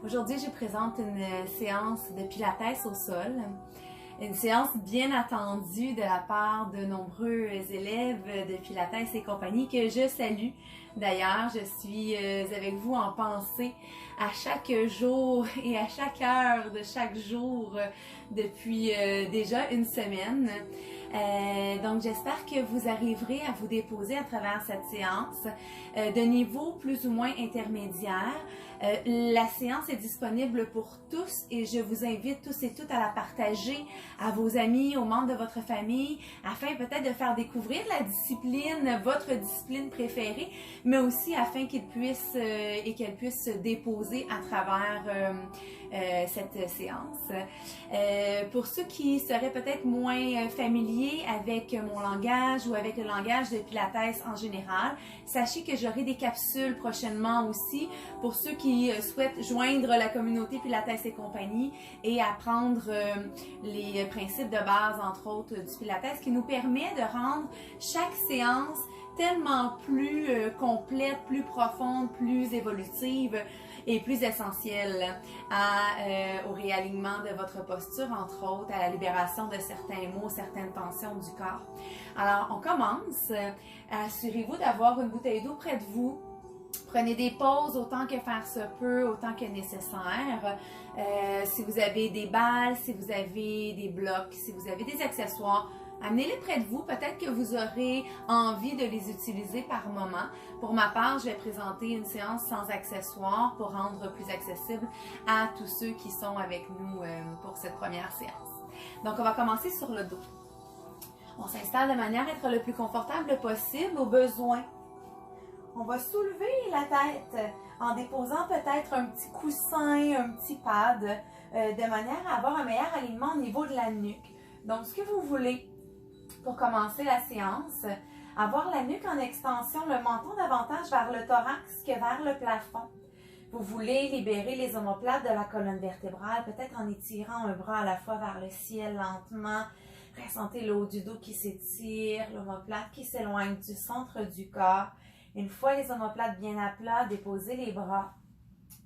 Aujourd'hui, je présente une séance de pilates au sol. Une séance bien attendue de la part de nombreux élèves de Pilates et compagnie que je salue. D'ailleurs, je suis avec vous en pensée à chaque jour et à chaque heure de chaque jour depuis déjà une semaine. Donc, j'espère que vous arriverez à vous déposer à travers cette séance de niveau plus ou moins intermédiaire. La séance est disponible pour tous et je vous invite tous et toutes à la partager à vos amis, aux membres de votre famille, afin peut-être de faire découvrir la discipline, votre discipline préférée, mais aussi afin qu'ils puissent et qu'elles puissent se déposer à travers cette séance. Pour ceux qui seraient peut-être moins familiers avec mon langage ou avec le langage de Pilates en général, sachez que j'aurai des capsules prochainement aussi pour ceux qui souhaitent joindre la communauté Pilates et compagnie et apprendre les principes de base, entre autres, du Pilates, qui nous permet de rendre chaque séance tellement plus complète, plus profonde, plus évolutive et plus essentielle au réalignement de votre posture, entre autres, à la libération de certains maux, certaines tensions du corps. Alors, on commence. Assurez-vous d'avoir une bouteille d'eau près de vous. Prenez des pauses autant que faire se peut, autant que nécessaire. Si vous avez des balles, si vous avez des blocs, si vous avez des accessoires, amenez-les près de vous. Peut-être que vous aurez envie de les utiliser par moment. Pour ma part, je vais présenter une séance sans accessoires pour rendre plus accessible à tous ceux qui sont avec nous pour cette première séance. Donc, on va commencer sur le dos. On s'installe de manière à être le plus confortable possible au besoin. On va soulever la tête en déposant peut-être un petit coussin, un petit pad, de manière à avoir un meilleur alignement au niveau de la nuque. Donc, ce que vous voulez pour commencer la séance, avoir la nuque en extension, le menton davantage vers le thorax que vers le plafond. Vous voulez libérer les omoplates de la colonne vertébrale, peut-être en étirant un bras à la fois vers le ciel lentement. Ressentez le haut du dos qui s'étire, l'omoplate qui s'éloigne du centre du corps. Une fois les omoplates bien à plat, déposez les bras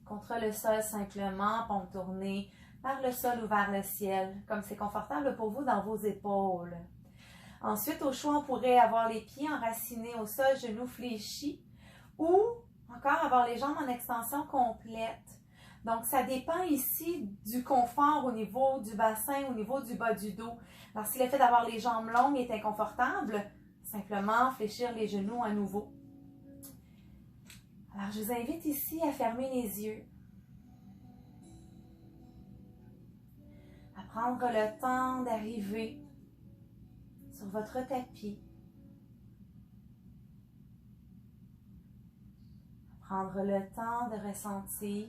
contre le sol simplement, paume tournée vers le sol ou vers le ciel, comme c'est confortable pour vous dans vos épaules. Ensuite, au choix, on pourrait avoir les pieds enracinés au sol, genoux fléchis, ou encore avoir les jambes en extension complète. Donc, ça dépend ici du confort au niveau du bassin, au niveau du bas du dos. Alors, si le fait d'avoir les jambes longues est inconfortable, simplement fléchir les genoux à nouveau. Alors, je vous invite ici à fermer les yeux, à prendre le temps d'arriver sur votre tapis, à prendre le temps de ressentir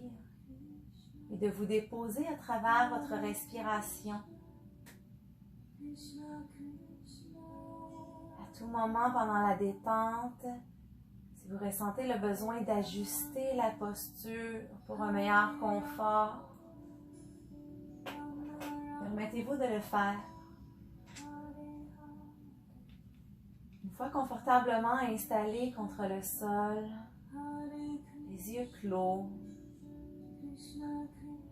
et de vous déposer à travers votre respiration. À tout moment pendant la détente, si vous ressentez le besoin d'ajuster la posture pour un meilleur confort, permettez-vous de le faire. Une fois confortablement installé contre le sol, les yeux clos,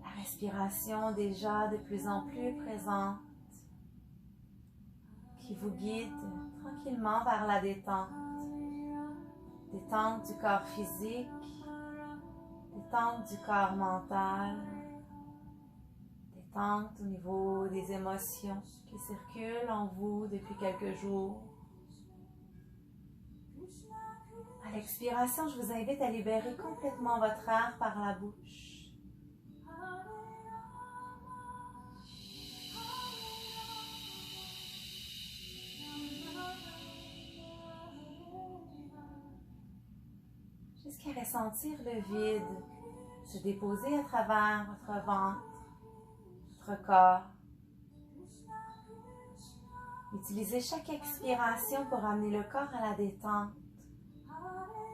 la respiration déjà de plus en plus présente qui vous guide tranquillement vers la détente. Détente du corps physique, détente du corps mental, détente au niveau des émotions qui circulent en vous depuis quelques jours. À l'expiration, je vous invite à libérer complètement votre air par la bouche. Jusqu'à ressentir le vide se déposer à travers votre ventre, votre corps. Utilisez chaque expiration pour amener le corps à la détente,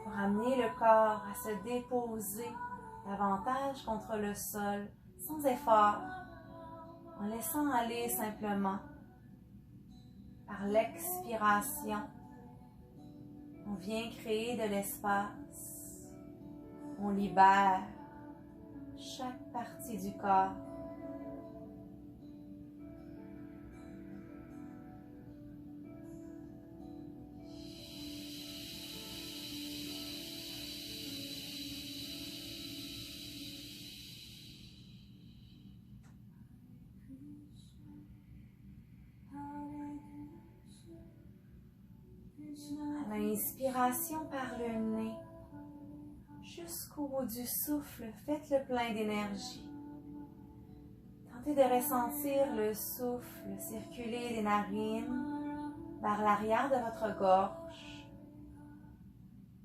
pour amener le corps à se déposer davantage contre le sol, sans effort, en laissant aller simplement. Par l'expiration, on vient créer de l'espace. On libère chaque parties du corps. À l'inspiration par le nez, jusqu'au bout du souffle, faites le plein d'énergie. Tentez de ressentir le souffle circuler des narines vers l'arrière de votre gorge,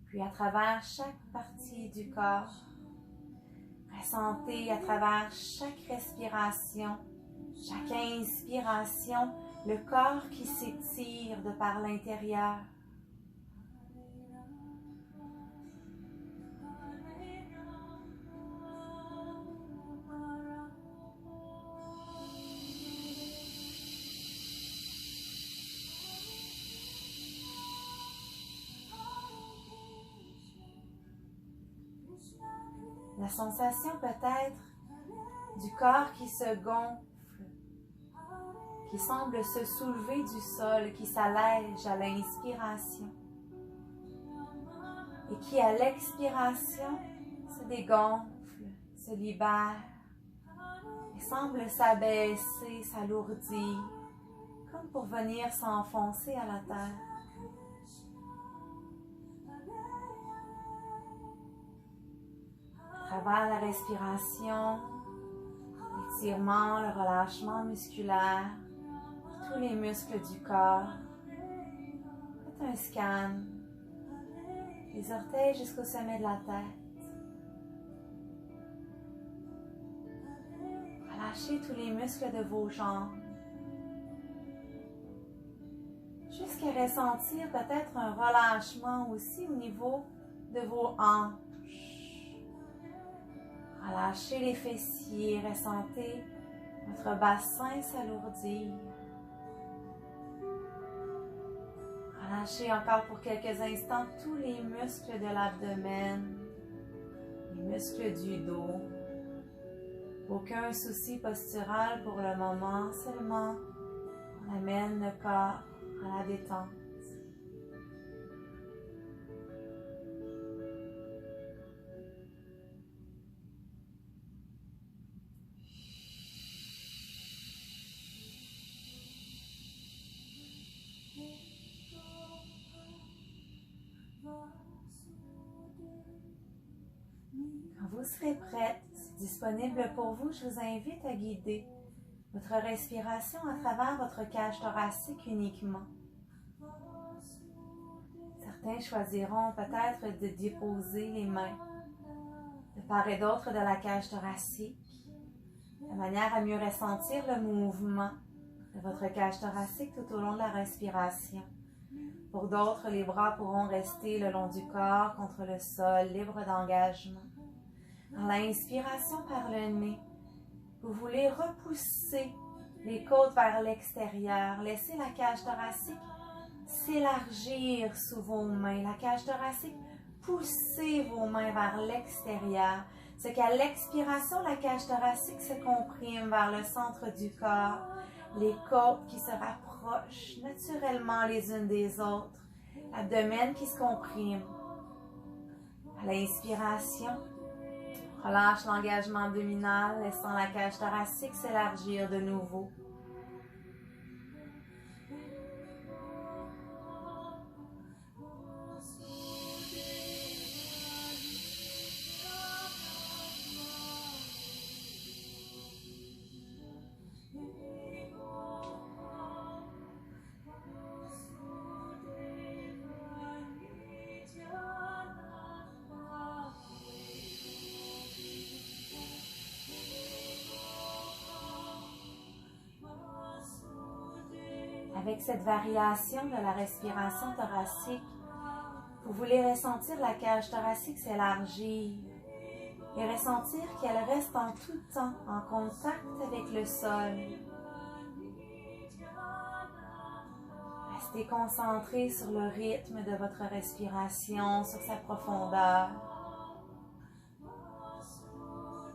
puis à travers chaque partie du corps. Ressentez à travers chaque respiration, chaque inspiration, le corps qui s'étire de par l'intérieur. La sensation peut-être du corps qui se gonfle, qui semble se soulever du sol, qui s'allège à l'inspiration et qui à l'expiration se dégonfle, se libère et semble s'abaisser, s'alourdir, comme pour venir s'enfoncer à la terre. À travers la respiration, l'étirement, le relâchement musculaire, tous les muscles du corps. Faites un scan des orteils jusqu'au sommet de la tête. Relâchez tous les muscles de vos jambes. Jusqu'à ressentir peut-être un relâchement aussi au niveau de vos hanches. Relâchez les fessiers, ressentez votre bassin s'alourdir. Relâchez encore pour quelques instants tous les muscles de l'abdomen, les muscles du dos. Aucun souci postural pour le moment, seulement on amène le corps à la détente. Quand vous serez prête, disponible pour vous, je vous invite à guider votre respiration à travers votre cage thoracique uniquement. Certains choisiront peut-être de déposer les mains de part et d'autre de la cage thoracique, de manière à mieux ressentir le mouvement de votre cage thoracique tout au long de la respiration. Pour d'autres, les bras pourront rester le long du corps contre le sol, libres d'engagement. Dans l'inspiration par le nez, vous voulez repousser les côtes vers l'extérieur. Laissez la cage thoracique s'élargir sous vos mains. La cage thoracique, poussez vos mains vers l'extérieur. C'est qu'à l'expiration, la cage thoracique se comprime vers le centre du corps. Les côtes qui se rapprochent naturellement les unes des autres. L'abdomen qui se comprime. À l'inspiration, relâche l'engagement abdominal, laissant la cage thoracique s'élargir de nouveau. Avec cette variation de la respiration thoracique, vous voulez ressentir la cage thoracique s'élargir et ressentir qu'elle reste en tout temps en contact avec le sol. Restez concentré sur le rythme de votre respiration, sur sa profondeur.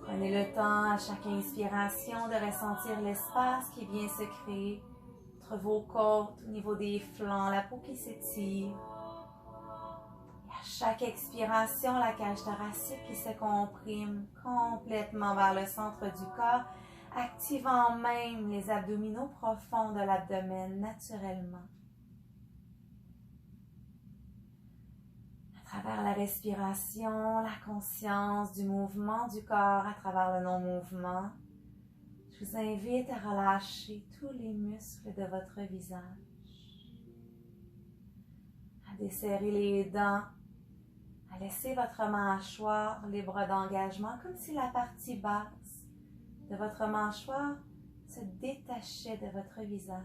Prenez Prenez le temps à chaque inspiration de ressentir l'espace qui vient se créer entre vos côtes, au niveau des flancs, la peau qui s'étire. Et à chaque expiration, la cage thoracique qui se comprime complètement vers le centre du corps, activant même les abdominaux profonds de l'abdomen naturellement. À travers la respiration, la conscience du mouvement du corps à travers le non-mouvement, je vous invite à relâcher tous les muscles de votre visage, à desserrer les dents, à laisser votre mâchoire libre d'engagement, comme si la partie basse de votre mâchoire se détachait de votre visage.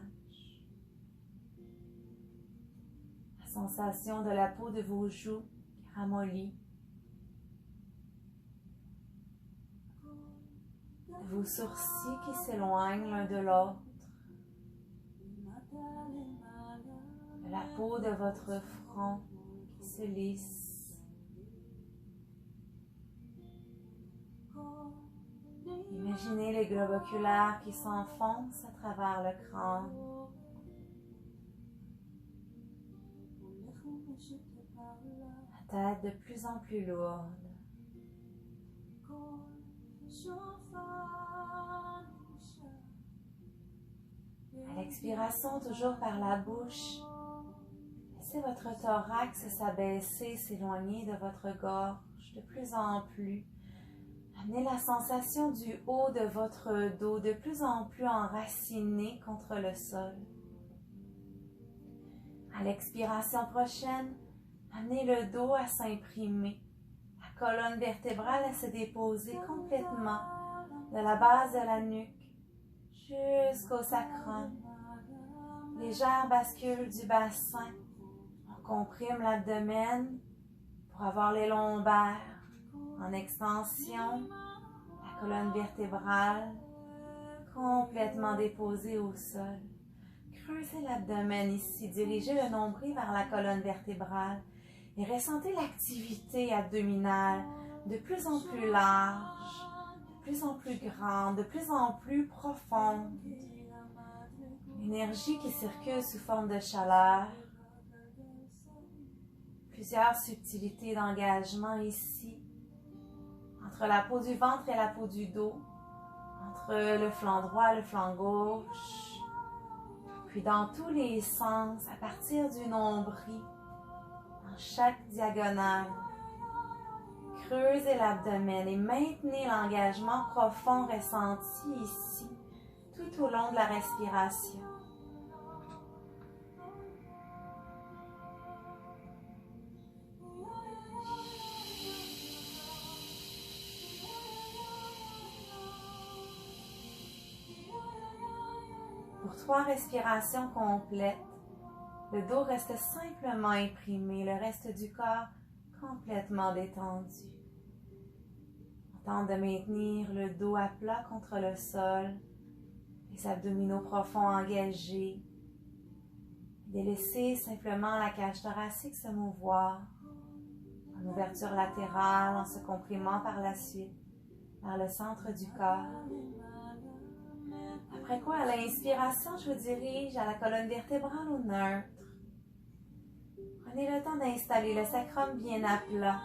La sensation de la peau de vos joues qui ramollit, de vos sourcils qui s'éloignent l'un de l'autre, de la peau de votre front qui se lisse. Imaginez les globes oculaires qui s'enfoncent à travers le crâne. La tête de plus en plus lourde. À l'expiration, toujours par la bouche, laissez votre thorax s'abaisser, s'éloigner de votre gorge de plus en plus. Amenez la sensation du haut de votre dos de plus en plus enraciné contre le sol. À l'expiration prochaine, amenez le dos à s'imprimer, la colonne vertébrale à se déposer complètement de la base de la nuque jusqu'au sacrum. Légère bascule du bassin. On comprime l'abdomen pour avoir les lombaires en extension, la colonne vertébrale complètement déposée au sol. Creusez l'abdomen ici, dirigez le nombril vers la colonne vertébrale et ressentez l'activité abdominale de plus en plus large, de plus en plus grande, de plus en plus profonde. L'énergie qui circule sous forme de chaleur. Plusieurs subtilités d'engagement ici, entre la peau du ventre et la peau du dos, entre le flanc droit et le flanc gauche, puis dans tous les sens, à partir du nombril, dans chaque diagonale. Creusez l'abdomen et maintenez l'engagement profond ressenti ici, tout au long de la respiration. Pour 3 respirations complètes, le dos reste simplement imprimé, le reste du corps complètement détendu. On tente de maintenir le dos à plat contre le sol, les abdominaux profonds engagés, de laisser simplement la cage thoracique se mouvoir en ouverture latérale, en se comprimant par la suite vers le centre du corps. Après quoi, à l'inspiration, je vous dirige à la colonne vertébrale au neutre. Prenez le temps d'installer le sacrum bien à plat.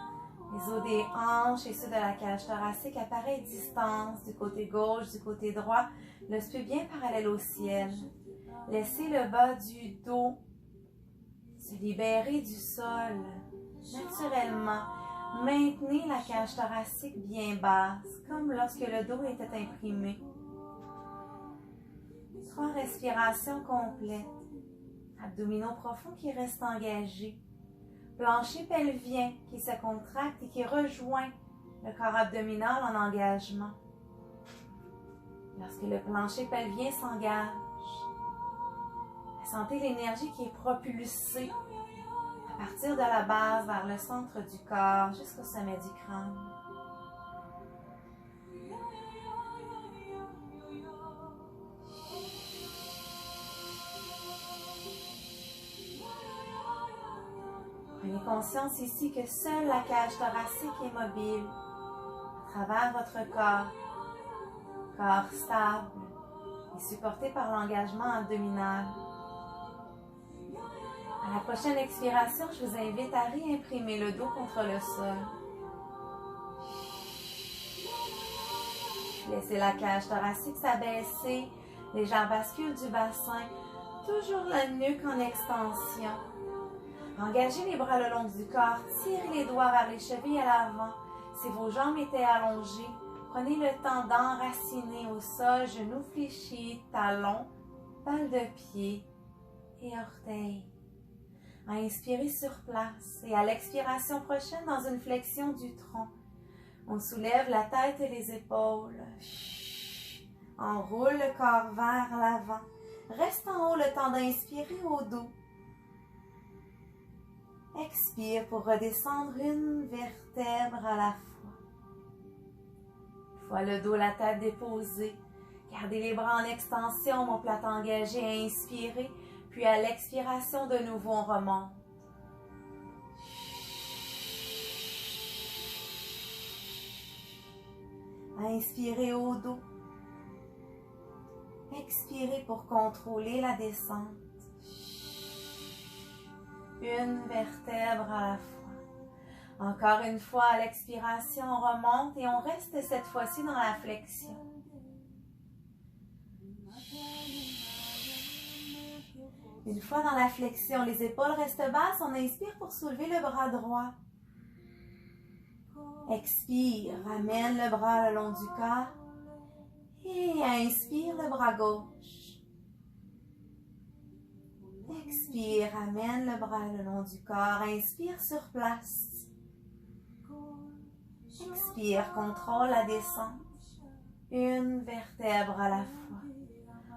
Les os des hanches et ceux de la cage thoracique à pareille distance du côté gauche, du côté droit, le spieu bien parallèle au ciel. Laissez le bas du dos se libérer du sol naturellement. Maintenez la cage thoracique bien basse, comme lorsque le dos était imprimé. 3 respirations complètes. Abdominaux profonds qui restent engagés. Plancher pelvien qui se contracte et qui rejoint le corps abdominal en engagement. Lorsque le plancher pelvien s'engage, sentez l'énergie qui est propulsée à partir de la base vers le centre du corps jusqu'au sommet du crâne. Prenez conscience ici que seule la cage thoracique est mobile à travers votre corps. Corps stable et supporté par l'engagement abdominal. À la prochaine expiration, je vous invite à réimprimer le dos contre le sol. Laissez la cage thoracique s'abaisser, les jambes basculent du bassin, toujours la nuque en extension. Engagez les bras le long du corps, tirez les doigts vers les chevilles à l'avant. Si vos jambes étaient allongées, prenez le temps d'enraciner au sol, genoux fléchis, talons, balles de pied et orteils. Inspirez sur place et à l'expiration prochaine dans une flexion du tronc. On soulève la tête et les épaules. Enroule le corps vers l'avant. Reste en haut le temps d'inspirer au dos. Expire pour redescendre une vertèbre à la fois. Une fois le dos, la tête déposée. Gardez les bras en extension, omoplate engagée, inspirez. Puis à l'expiration, de nouveau, on remonte. Inspirez au dos. Expirez pour contrôler la descente. Une vertèbre à la fois. Encore une fois, à l'expiration, on remonte et on reste cette fois-ci dans la flexion. Une fois dans la flexion, les épaules restent basses, on inspire pour soulever le bras droit. Expire, ramène le bras le long du corps et inspire le bras gauche. Expire, ramène le bras le long du corps, inspire sur place. Expire, contrôle la descente. Une vertèbre à la fois.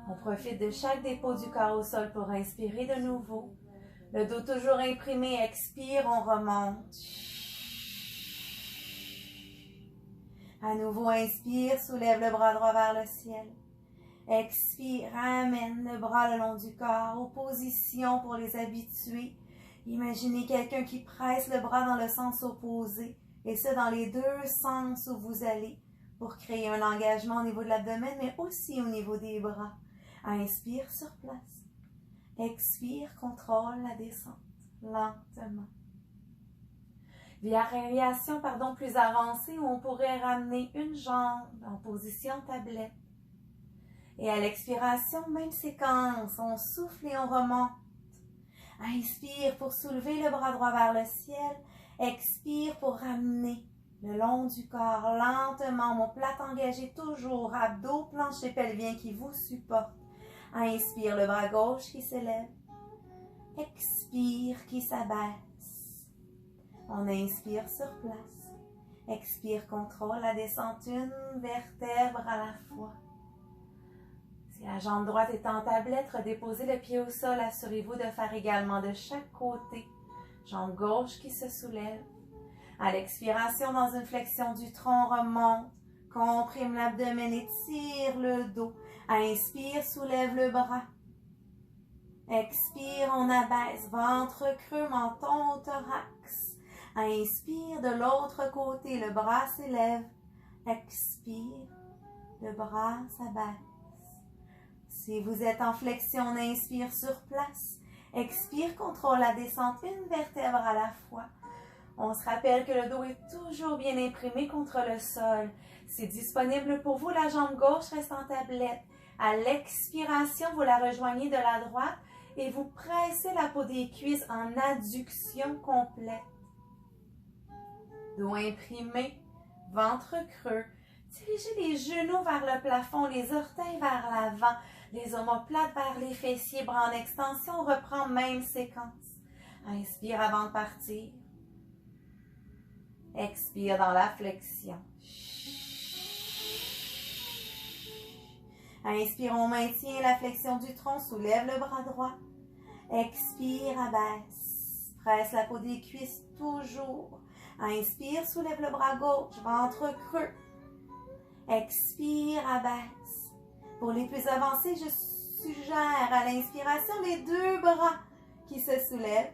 On profite de chaque dépôt du corps au sol pour inspirer de nouveau. Le dos toujours imprimé, expire, on remonte. À nouveau, inspire, soulève le bras droit vers le ciel. Expire, ramène le bras le long du corps, opposition pour les habitués. Imaginez quelqu'un qui presse le bras dans le sens opposé, et ce dans les deux sens où vous allez, pour créer un engagement au niveau de l'abdomen, mais aussi au niveau des bras. Inspire sur place. Expire, contrôle la descente, lentement. Variation plus avancée où on pourrait ramener une jambe en position tablette. Et à l'expiration, même séquence, on souffle et on remonte. Inspire pour soulever le bras droit vers le ciel. Expire pour ramener le long du corps, lentement, omoplate engagée toujours, abdos, plancher pelvien qui vous supporte. Inspire, le bras gauche qui s'élève. Expire, qui s'abaisse. On inspire sur place. Expire, contrôle la descente, une vertèbre à la fois. Si la jambe droite est en tablette, redéposez le pied au sol. Assurez-vous de faire également de chaque côté. Jambe gauche qui se soulève. À l'expiration, dans une flexion du tronc, remonte. Comprime l'abdomen et tire le dos. Inspire, soulève le bras. Expire, on abaisse. Ventre creux, menton au thorax. Inspire, de l'autre côté, le bras s'élève. Expire, le bras s'abaisse. Si vous êtes en flexion, on inspire sur place. Expire, contrôle la descente, une vertèbre à la fois. On se rappelle que le dos est toujours bien imprimé contre le sol. C'est disponible pour vous, la jambe gauche reste en tablette. À l'expiration, vous la rejoignez de la droite et vous pressez la peau des cuisses en adduction complète. Dos imprimé, ventre creux. Dirigez les genoux vers le plafond, les orteils vers l'avant, les omoplates vers les fessiers, bras en extension. On reprend même séquence. Inspire avant de partir. Expire dans la flexion. Inspire, on maintient la flexion du tronc, soulève le bras droit. Expire, abaisse. Presse la peau des cuisses toujours. Inspire, soulève le bras gauche, ventre creux. Expire, abaisse. Pour les plus avancés, je suggère à l'inspiration les deux bras qui se soulèvent.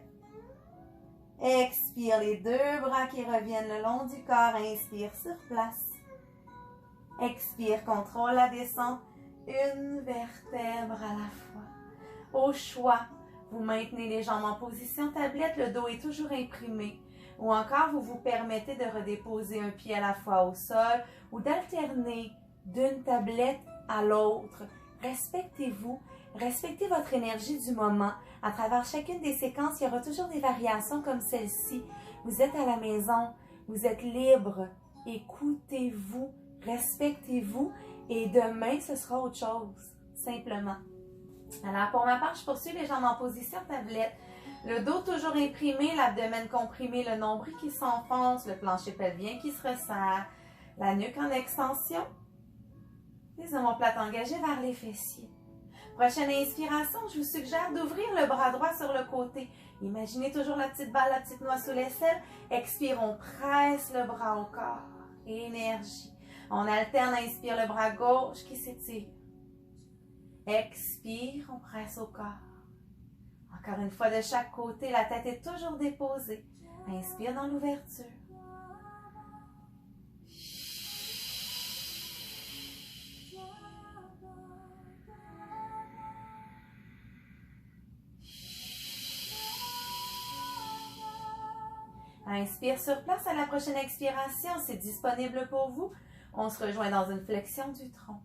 Expire, les deux bras qui reviennent le long du corps. Inspire sur place. Expire, contrôle la descente. Une vertèbre à la fois. Au choix, vous maintenez les jambes en position tablette, le dos est toujours imprimé. Ou encore, vous vous permettez de redéposer un pied à la fois au sol ou d'alterner d'une tablette à l'autre. Respectez-vous, respectez votre énergie du moment. À travers chacune des séquences, il y aura toujours des variations comme celle-ci. Vous êtes à la maison, vous êtes libre. Écoutez-vous, respectez-vous et demain, ce sera autre chose, simplement. Alors, pour ma part, je poursuis les jambes en position tablette. Le dos toujours imprimé, l'abdomen comprimé, le nombril qui s'enfonce, le plancher pelvien qui se resserre, la nuque en extension, les omoplates engagées vers les fessiers. Prochaine inspiration, je vous suggère d'ouvrir le bras droit sur le côté. Imaginez toujours la petite balle, la petite noix sous l'aisselle. Expire, on presse le bras au corps. Énergie. On alterne, inspire le bras gauche qui s'étire. Expire, on presse au corps. Encore une fois, de chaque côté, la tête est toujours déposée. Inspire dans l'ouverture. Inspire sur place à la prochaine expiration. C'est disponible pour vous. On se rejoint dans une flexion du tronc.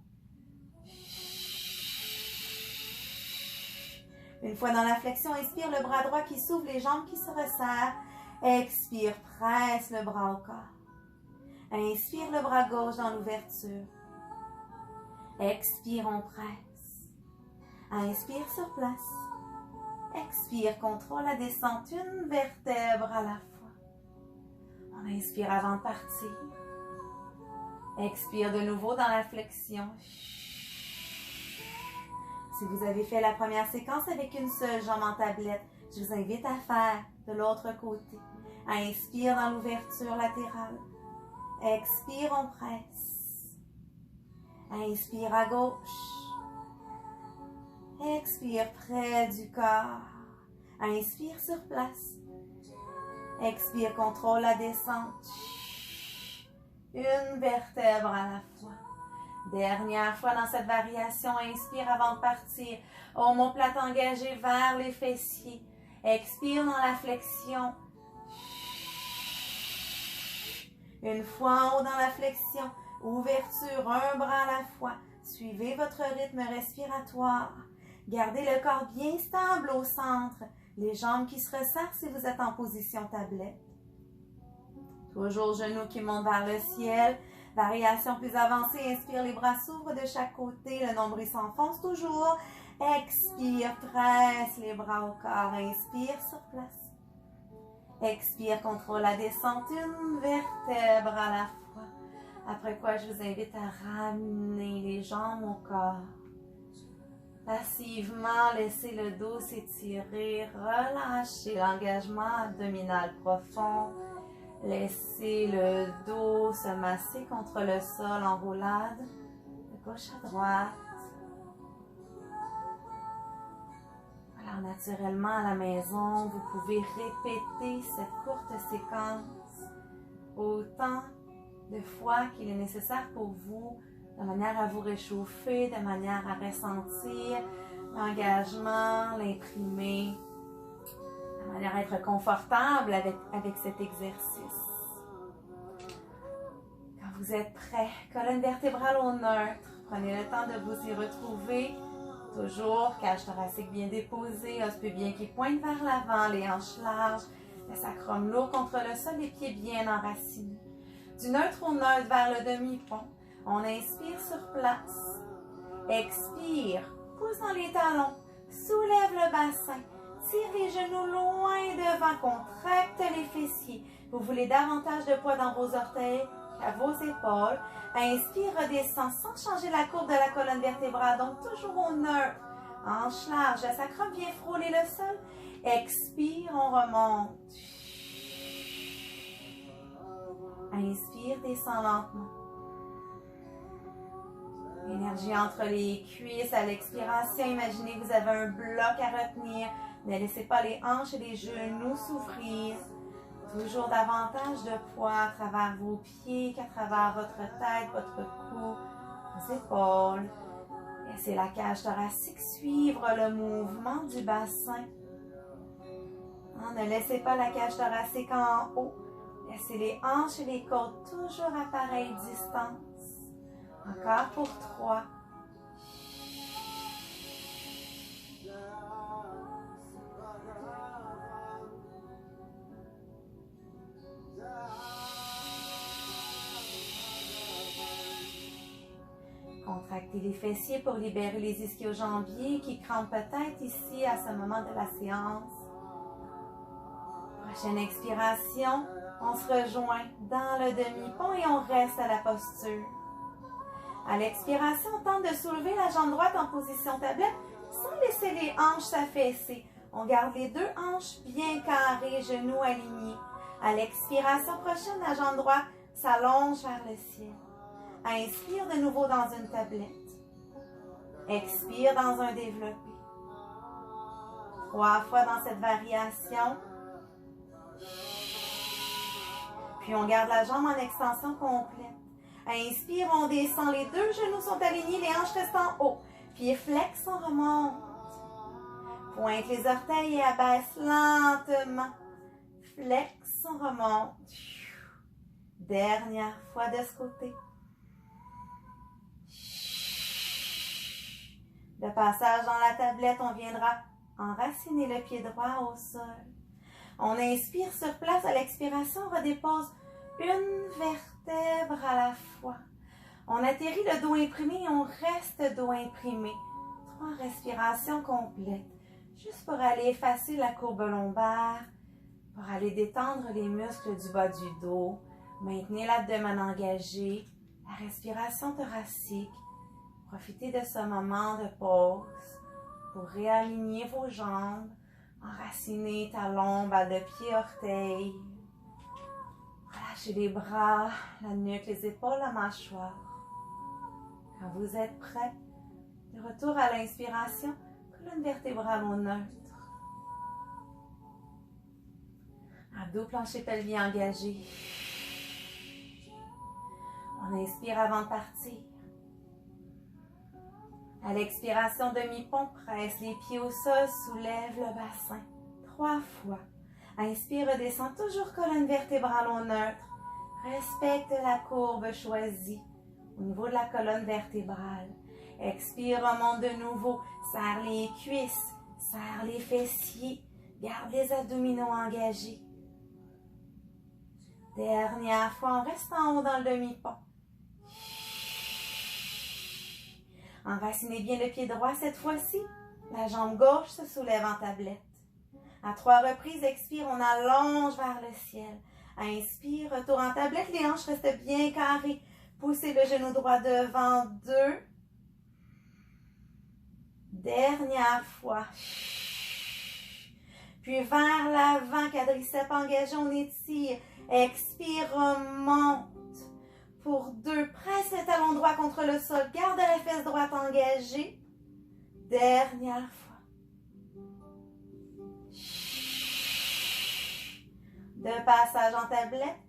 Une fois dans la flexion, inspire le bras droit qui s'ouvre, les jambes qui se resserrent. Expire, presse le bras au corps. Inspire le bras gauche dans l'ouverture. Expire, on presse. Inspire sur place. Expire, contrôle la descente, une vertèbre à la fois. On inspire avant de partir. Expire de nouveau dans la flexion. Si vous avez fait la première séquence avec une seule jambe en tablette, je vous invite à faire de l'autre côté. Inspire dans l'ouverture latérale. Expire, on presse. Inspire à gauche. Expire près du corps. Inspire sur place. Expire, contrôle la descente. Une vertèbre à la fois. Dernière fois dans cette variation, inspire avant de partir. Omoplate engagée vers les fessiers. Expire dans la flexion. Une fois en haut dans la flexion, ouverture, un bras à la fois. Suivez votre rythme respiratoire. Gardez le corps bien stable au centre. Les jambes qui se resserrent si vous êtes en position tablette. Toujours genoux qui montent vers le ciel. Variation plus avancée, inspire, les bras s'ouvrent de chaque côté, le nombril s'enfonce toujours. Expire, presse les bras au corps, inspire sur place. Expire, contrôle la descente, une vertèbre à la fois. Après quoi, je vous invite à ramener les jambes au corps. Passivement, laissez le dos s'étirer, relâchez l'engagement abdominal profond. Laissez le dos se masser contre le sol en roulade, de gauche à droite. Alors naturellement à la maison, vous pouvez répéter cette courte séquence autant de fois qu'il est nécessaire pour vous, de manière à vous réchauffer, de manière à ressentir l'engagement, l'imprimer, de manière à être confortable avec cet exercice. Quand vous êtes prêt, colonne vertébrale au neutre, prenez le temps de vous y retrouver. Toujours cage thoracique bien déposée, os pubiens qui pointent vers l'avant, les hanches larges, le sacrum lourd contre le sol, les pieds bien enracinés. Du neutre au neutre vers le demi-pont, on inspire sur place. Expire, pousse dans les talons, soulève le bassin. Tire les genoux loin devant, contracte les fessiers. Vous voulez davantage de poids dans vos orteils qu'à vos épaules. Inspire, redescend sans changer la courbe de la colonne vertébrale, donc toujours au neutre. Hanche large, le sacrum vient frôler le sol. Expire, on remonte. Inspire, descend lentement. Énergie entre les cuisses à l'expiration. Imaginez que vous avez un bloc à retenir. Ne laissez pas les hanches et les genoux s'ouvrir. Toujours davantage de poids à travers vos pieds qu'à travers votre tête, votre cou. cou, vos épaules. Laissez la cage thoracique suivre le mouvement du bassin. Ne laissez pas la cage thoracique en haut. Laissez les hanches et les côtes toujours à pareille distance. Encore pour 3. Contractez les fessiers pour libérer les ischio-jambiers qui crampent peut-être ici à ce moment de la séance. Prochaine expiration, on se rejoint dans le demi-pont et on reste à la posture. À l'expiration, on tente de soulever la jambe droite en position tablette sans laisser les hanches s'affaisser. On garde les deux hanches bien carrées, genoux alignés. À l'expiration prochaine, la jambe droite s'allonge vers le ciel. Inspire de nouveau dans une tablette. Expire dans un développé. 3 fois dans cette variation. Puis on garde la jambe en extension complète. Inspire, on descend, les deux genoux sont alignés, les hanches restent en haut. Pieds flex, on remonte. Pointe les orteils et abaisse lentement. Flex, on remonte. Dernière fois de ce côté. De passage dans la tablette, on viendra enraciner le pied droit au sol. On inspire sur place, à l'expiration, on redépose une vertèbre à la fois. On atterrit le dos imprimé et on reste dos imprimé. 3 respirations complètes. Juste pour aller effacer la courbe lombaire, pour aller détendre les muscles du bas du dos. Maintenez l'abdomen engagé, la respiration thoracique. Profitez de ce moment de pause pour réaligner vos jambes, enraciner talons, balles de pied, orteils. Relâchez les bras, la nuque, les épaules, la mâchoire. Quand vous êtes prêt, de retour à l'inspiration, colonne vertébrale au neutre. Abdos, plancher pelvien engagé. On inspire avant de partir. À l'expiration, demi-pont, presse les pieds au sol, soulève le bassin. 3 fois. Inspire, redescend, toujours colonne vertébrale au neutre. Respecte la courbe choisie au niveau de la colonne vertébrale. Expire, remonte de nouveau. Serre les cuisses, serre les fessiers. Garde les abdominaux engagés. Dernière fois, on reste en haut dans le demi-pont. Enracinez bien le pied droit cette fois-ci. La jambe gauche se soulève en tablette. À 3 reprises, expire, on allonge vers le ciel. Inspire, retour en tablette, les hanches restent bien carrées. Poussez le genou droit devant, 2. Dernière fois. Puis vers l'avant, quadriceps engagé, on étire. Expire, remonte. Pour 2, presse le talon droit contre le sol. Garde la fesse droite engagée. Dernière fois. De passage en tablette,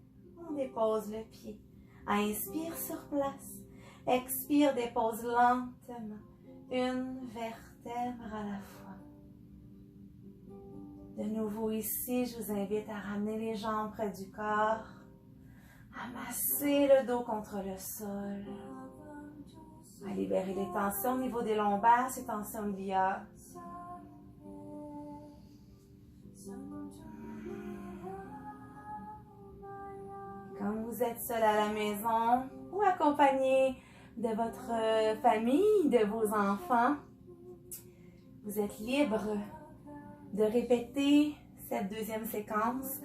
on dépose le pied. Inspire sur place. Expire, dépose lentement. Une vertèbre à la fois. De nouveau ici, je vous invite à ramener les jambes près du corps. Amassez le dos contre le sol. À libérer les tensions au niveau des lombaires, ces tensions iliaques. Quand vous êtes seul à la maison ou accompagné de votre famille, de vos enfants, vous êtes libre de répéter cette deuxième séquence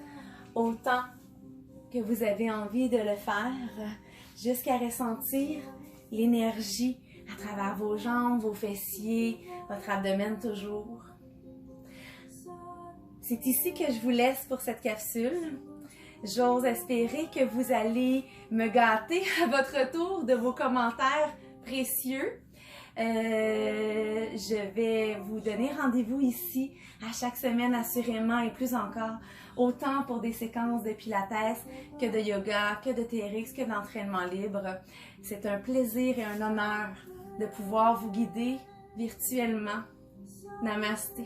autant que vous avez envie de le faire jusqu'à ressentir l'énergie à travers vos jambes, vos fessiers, votre abdomen toujours. C'est ici que je vous laisse pour cette capsule. J'ose espérer que vous allez me gâter à votre tour de vos commentaires précieux. Je vais vous donner rendez-vous ici à chaque semaine assurément et plus encore, autant pour des séquences de pilates que de yoga, que de TRX, que d'entraînement libre. C'est un plaisir et un honneur de pouvoir vous guider virtuellement. Namasté.